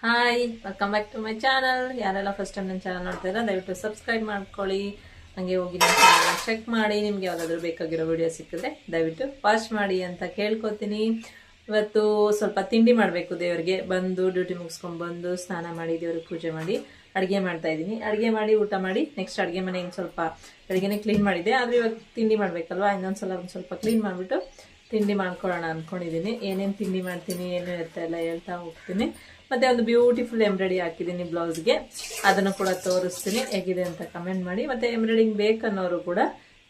Hi, welcome back to my channel. ಯಾರೆಲ್ಲ first time ನನ್ನ channel ನೋಡ್ತಾಯಿಲ್ಲ ದಯವಿಟ್ಟು ಸಬ್ಸ್ಕ್ರೈಬ್ ಮಾಡ್ಕೊಳ್ಳಿ. ಹಾಗೆ ಹೋಗಿ ನನ್ನ ಚಾನಲ್ ಚೆಕ್ ಮಾಡಿ. ನಿಮ್ಗೆ ಯಾವುದಾದ್ರೂ ಬೇಕಾಗಿರೋ ವಿಡಿಯೋ ಸಿಕ್ಕಿದ್ರೆ ದಯವಿಟ್ಟು ವಾಚ್ ಮಾಡಿ ಅಂತ ಕೇಳ್ಕೊತೀನಿ. ಇವತ್ತು ಸ್ವಲ್ಪ ತಿಂಡಿ ಮಾಡಬೇಕು. ದೇವರಿಗೆ ಬಂದು ಡ್ಯೂಟಿ ಮುಗಿಸ್ಕೊಂಡು ಬಂದು ಸ್ನಾನ ಮಾಡಿ ದೇವ್ರಿಗೆ ಪೂಜೆ ಮಾಡಿ ಅಡುಗೆ ಮಾಡ್ತಾ ಇದ್ದೀನಿ. ಅಡುಗೆ ಮಾಡಿ ಊಟ ಮಾಡಿ ನೆಕ್ಸ್ಟ್ ಅಡುಗೆ ಮನೆ ಹಿಂಗೆ ಸ್ವಲ್ಪ ಬೆಳಗ್ಗೆನೇ ಕ್ಲೀನ್ ಮಾಡಿದ್ದೆ. ಆದರೆ ಇವಾಗ ತಿಂಡಿ ಮಾಡಬೇಕಲ್ವಾ, ಇನ್ನೊಂದ್ಸಲ ಒಂದು ಸ್ವಲ್ಪ ಕ್ಲೀನ್ ಮಾಡಿಬಿಟ್ಟು ತಿಂಡಿ ಮಾಡ್ಕೊಳ್ಳೋಣ ಅಂದ್ಕೊಂಡಿದ್ದೀನಿ. ಏನೇನು ತಿಂಡಿ ಮಾಡ್ತೀನಿ ಏನು ಇರ್ತಾ ಎಲ್ಲ ಹೇಳ್ತಾ ಹೋಗ್ತೀನಿ. ಮತ್ತು ಒಂದು ಬ್ಯೂಟಿಫುಲ್ ಎಂಬ್ರಾಯ್ಡಿ ಹಾಕಿದ್ದೀನಿ ಬ್ಲೌಸ್ಗೆ, ಅದನ್ನು ಕೂಡ ತೋರಿಸ್ತೀನಿ. ಹೇಗಿದೆ ಅಂತ ಕಮೆಂಟ್ ಮಾಡಿ. ಮತ್ತು ಎಂಬ್ರಾಯ್ಡಿಂಗ್ ಬೇಕನ್ನೋರು ಕೂಡ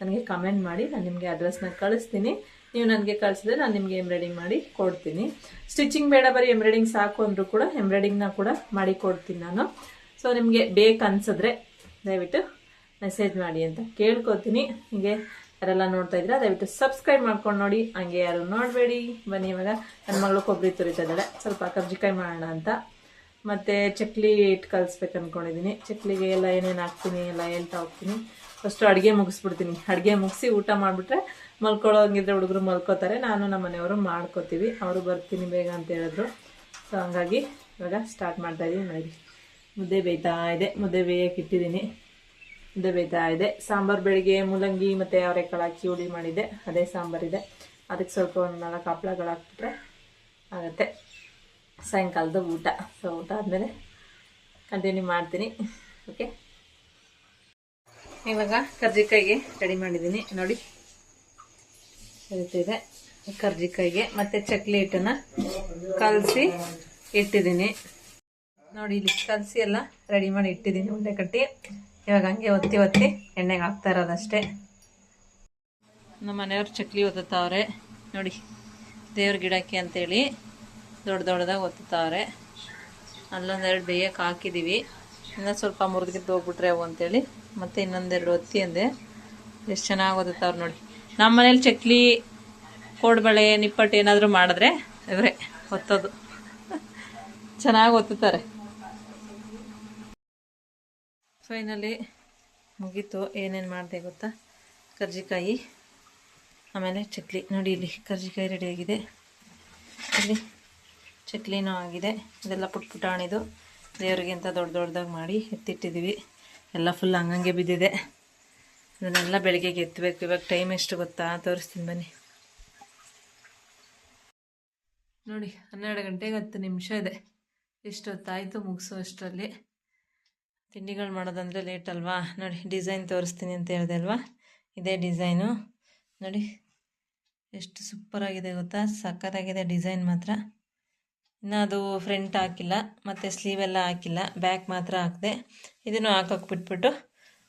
ನನಗೆ ಕಮೆಂಟ್ ಮಾಡಿ, ನಾನು ನಿಮಗೆ ಅಡ್ರೆಸ್ನ ಕಳಿಸ್ತೀನಿ. ನೀವು ನನಗೆ ಕಳಿಸಿದ್ರೆ ನಾನು ನಿಮಗೆ ಎಂಬ್ರಾಯ್ಡಿಂಗ್ ಮಾಡಿ ಕೊಡ್ತೀನಿ. ಸ್ಟಿಚಿಂಗ್ ಬೇಡ, ಬರೀ ಎಂಬ್ರಾಯ್ಡಿಂಗ್ ಸಾಕು ಅಂದರೂ ಕೂಡ ಎಂಬ್ರಾಯ್ಡಿಂಗ್ನ ಕೂಡ ಮಾಡಿ ಕೊಡ್ತೀನಿ ನಾನು. ಸೊ ನಿಮಗೆ ಬೇಕನ್ಸಿದ್ರೆ ದಯವಿಟ್ಟು ಮೆಸೇಜ್ ಮಾಡಿ ಅಂತ ಕೇಳ್ಕೊತೀನಿ. ಹೀಗೆ ಯಾರೆಲ್ಲ ನೋಡ್ತಾ ಇದ್ದೀರಾ ದಯವಿಟ್ಟು ಸಬ್ಸ್ಕ್ರೈಬ್ ಮಾಡ್ಕೊಂಡು ನೋಡಿ. ಹಂಗೆ ಯಾರು ನೋಡಬೇಡಿ. ಬನ್ನಿ, ಇವಾಗ ನನ್ನ ಮಗಳು ಕೊಬ್ಬರಿ ತುರಿತಾ ಇದ್ದಾಳೆ, ಸ್ವಲ್ಪ ಕರ್ಜಿಕಾಯಿ ಮಾಡೋಣ ಅಂತ. ಮತ್ತು ಚಕ್ಲಿ ಇಟ್ಟು ಕಲಿಸ್ಬೇಕು ಅಂದ್ಕೊಂಡಿದ್ದೀನಿ. ಚಕ್ಲಿಗೆ ಎಲ್ಲ ಏನೇನು ಹಾಕ್ತೀನಿ ಎಲ್ಲ ಹೇಳ್ತಾ ಹೋಗ್ತೀನಿ. ಫಸ್ಟು ಅಡುಗೆ ಮುಗಿಸ್ಬಿಡ್ತೀನಿ. ಅಡುಗೆ ಮುಗಿಸಿ ಊಟ ಮಾಡಿಬಿಟ್ರೆ ಮಲ್ಕೊಳ್ಳೋಂಗಿದ್ರೆ ಹುಡುಗರು ಮಲ್ಕೋತಾರೆ, ನಾನು ನಮ್ಮ ಮನೆಯವರು ಮಾಡ್ಕೋತೀವಿ. ಅವರು ಬರ್ತೀನಿ ಬೇಗ ಅಂತ ಹೇಳಿದ್ರು. ಸೊ ಹಂಗಾಗಿ ಇವಾಗ ಸ್ಟಾರ್ಟ್ ಮಾಡ್ತಾಯಿದ್ದೀನಿ. ನೋಡಿ, ಮುದ್ದೆ ಬೇಯ್ತಾ ಇದೆ. ಮುದ್ದೆ ಬೇಯಕ್ಕೆ ಇಟ್ಟಿದ್ದೀನಿ. ಮುದ್ದೆ ಬೇಯ್ತಾ ಇದೆ. ಸಾಂಬಾರು ಬೆಳಿಗ್ಗೆ ಮೂಲಂಗಿ ಮತ್ತು ಅವರೆಕಾಳು ಹಾಕಿ ಹುಳಿ ಮಾಡಿದ್ದೆ, ಅದೇ ಸಾಂಬಾರಿದೆ. ಅದಕ್ಕೆ ಸ್ವಲ್ಪ ಒಂದು 4 ಹಪ್ಪಳಗಳು ಹಾಕ್ಬಿಟ್ರೆ ಆಗುತ್ತೆ ಸಾಯಂಕಾಲದ ಊಟ. ಸೊ ಊಟ ಆದಮೇಲೆ ಕಂಟಿನ್ಯೂ ಮಾಡ್ತೀನಿ. ಓಕೆ, ಇವಾಗ ಕರ್ಜಿಕಾಯಿಗೆ ರೆಡಿ ಮಾಡಿದ್ದೀನಿ. ನೋಡಿ ಇರುತ್ತಿದೆ ಕರ್ಜಿಕಾಯಿಗೆ. ಮತ್ತು ಚಕ್ಲಿ ಹಿಟ್ಟನ್ನು ಕಲಸಿ ಇಟ್ಟಿದ್ದೀನಿ. ನೋಡಿ, ಇಲ್ಲಿ ಕಲಸಿ ಎಲ್ಲ ರೆಡಿ ಮಾಡಿ ಇಟ್ಟಿದ್ದೀನಿ ಉಂಡೆ ಕಟ್ಟಿ. ಇವಾಗ ಹಂಗೆ ಒತ್ತಿ ಒತ್ತಿ ಎಣ್ಣೆಗೆ ಹಾಕ್ತಾ ಇರೋದಷ್ಟೇ. ನಮ್ಮ ಮನೆಯವ್ರು ಚಕ್ಲಿ ಒತ್ತುತ್ತವ್ರೆ ನೋಡಿ, ದೇವ್ರ ಗಿಡಕ್ಕೆ ಅಂತೇಳಿ ದೊಡ್ಡ ದೊಡ್ಡದಾಗಿ ಒತ್ತುತ್ತವ್ರೆ. ಅಲ್ಲೊಂದೆರಡು ಬೇಯಕ್ಕೆ ಹಾಕಿದ್ದೀವಿ. ಇನ್ನೂ ಸ್ವಲ್ಪ ಮುರಿದ್ಗಿದ್ದು ಹೋಗ್ಬಿಟ್ರೆ ಅವು ಅಂತೇಳಿ ಮತ್ತು ಇನ್ನೊಂದೆರಡು ಒತ್ತಿ ಅಂದೆ. ಎಷ್ಟು ಚೆನ್ನಾಗಿ ಒತ್ತುತ್ತವ್ರು ನೋಡಿ. ನಮ್ಮ ಮನೇಲಿ ಚಕ್ಲಿ, ಕೋಡ್ಬಳೆ, ನಿಪ್ಪಟ್ಟು ಏನಾದರೂ ಮಾಡಿದ್ರೆ ಇವರೇ ಒತ್ತೋದು. ಚೆನ್ನಾಗಿ ಒತ್ತುತ್ತಾರೆ. ಫೈನಲಿ ಮುಗೀತು. ಏನೇನು ಮಾಡಿದೆ ಗೊತ್ತಾ? ಕರ್ಜಿಕಾಯಿ, ಆಮೇಲೆ ಚಕ್ಲಿ. ನೋಡಿ, ಇಲ್ಲಿ ಕರ್ಜಿಕಾಯಿ ರೆಡಿಯಾಗಿದೆ, ಇಲ್ಲಿ ಚಕ್ಲಿನೂ ಆಗಿದೆ. ಇದೆಲ್ಲ ಪುಟ್ ಪುಟಾಣಿದು ದೇವ್ರಿಗೆ ಅಂತ ದೊಡ್ಡ ದೊಡ್ಡದಾಗಿ ಮಾಡಿ ಎತ್ತಿಟ್ಟಿದ್ದೀವಿ. ಎಲ್ಲ ಫುಲ್ ಹಂಗಂಗೆ ಬಿದ್ದಿದೆ. ಇದನ್ನೆಲ್ಲ ಬೆಳಗ್ಗೆಗೆ ಎತ್ತಬೇಕು. ಇವಾಗ ಟೈಮ್ ಎಷ್ಟು ಗೊತ್ತಾ? ತೋರಿಸ್ತೀನಿ ಬನ್ನಿ. ನೋಡಿ, 12 ಗಂಟೆಗೆ 10 ನಿಮಿಷ ಇದೆ. ಎಷ್ಟೊತ್ತಾಯಿತು ಮುಗಿಸೋ ಅಷ್ಟರಲ್ಲಿ. ತಿಂಡಿಗಳು ಮಾಡೋದಂದರೆ ಲೇಟ್ ಅಲ್ವಾ? ನೋಡಿ, ಡಿಸೈನ್ ತೋರಿಸ್ತೀನಿ ಅಂತ ಹೇಳಿದೆ ಅಲ್ವಾ, ಇದೇ ಡಿಸೈನು. ನೋಡಿ ಎಷ್ಟು ಸೂಪರಾಗಿದೆ ಗೊತ್ತಾ? ಸಕ್ಕತ್ತಾಗಿದೆ ಡಿಸೈನ್ ಮಾತ್ರ. ಇನ್ನು ಅದು ಫ್ರಂಟ್ ಹಾಕಿಲ್ಲ ಮತ್ತು ಸ್ಲೀವ್ ಎಲ್ಲ ಹಾಕಿಲ್ಲ, ಬ್ಯಾಕ್ ಮಾತ್ರ ಹಾಕಿದೆ. ಇದನ್ನು ಹಾಕೋಕೆ ಬಿಟ್ಬಿಟ್ಟು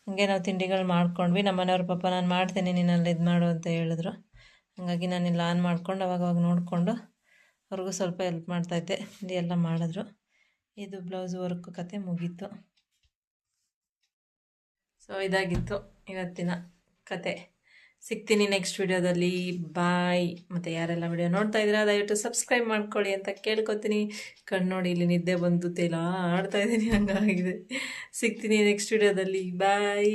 ಹಾಗೆ ನಾವು ತಿಂಡಿಗಳು ಮಾಡ್ಕೊಂಡ್ವಿ. ನಮ್ಮ ಮನೆಯವ್ರ ಪಾಪ ನಾನು ಮಾಡ್ತೀನಿ ನೀನಲ್ಲಿ ಇದು ಮಾಡು ಅಂತ ಹೇಳಿದ್ರು. ಹಾಗಾಗಿ ನಾನಿಲ್ಲಿ ಆನ್ ಮಾಡ್ಕೊಂಡು ಅವಾಗವಾಗ ನೋಡಿಕೊಂಡು ಅವ್ರಿಗೂ ಸ್ವಲ್ಪ ಹೆಲ್ಪ್ ಮಾಡ್ತಾಯಿದ್ದೆ. ತಿಂಡಿ ಎಲ್ಲ ಮಾಡಿದ್ರು. ಇದು ಬ್ಲೌಸ್ ವರ್ಕ್ ಕತೆ ಮುಗೀತು. ಸೊ ಇದಾಗಿತ್ತು ಇವತ್ತಿನ ಕತೆ. ಸಿಗ್ತೀನಿ ನೆಕ್ಸ್ಟ್ ವಿಡಿಯೋದಲ್ಲಿ. ಬಾಯ್. ಮತ್ತು ಯಾರೆಲ್ಲ ವಿಡಿಯೋ ನೋಡ್ತಾ ಇದ್ದೀರಾ ದಯವಿಟ್ಟು ಸಬ್ಸ್ಕ್ರೈಬ್ ಮಾಡ್ಕೊಳ್ಳಿ ಅಂತ ಕೇಳ್ಕೊತೀನಿ. ಕಣ್ಣು ನೋಡಿ, ಇಲ್ಲಿ ನಿದ್ದೆ ಬಂದು ತೇಲ ಆಡ್ತಾಯಿದ್ದೀನಿ, ಹಂಗಾಗಿದೆ. ಸಿಗ್ತೀನಿ ನೆಕ್ಸ್ಟ್ ವಿಡಿಯೋದಲ್ಲಿ. ಬಾಯ್.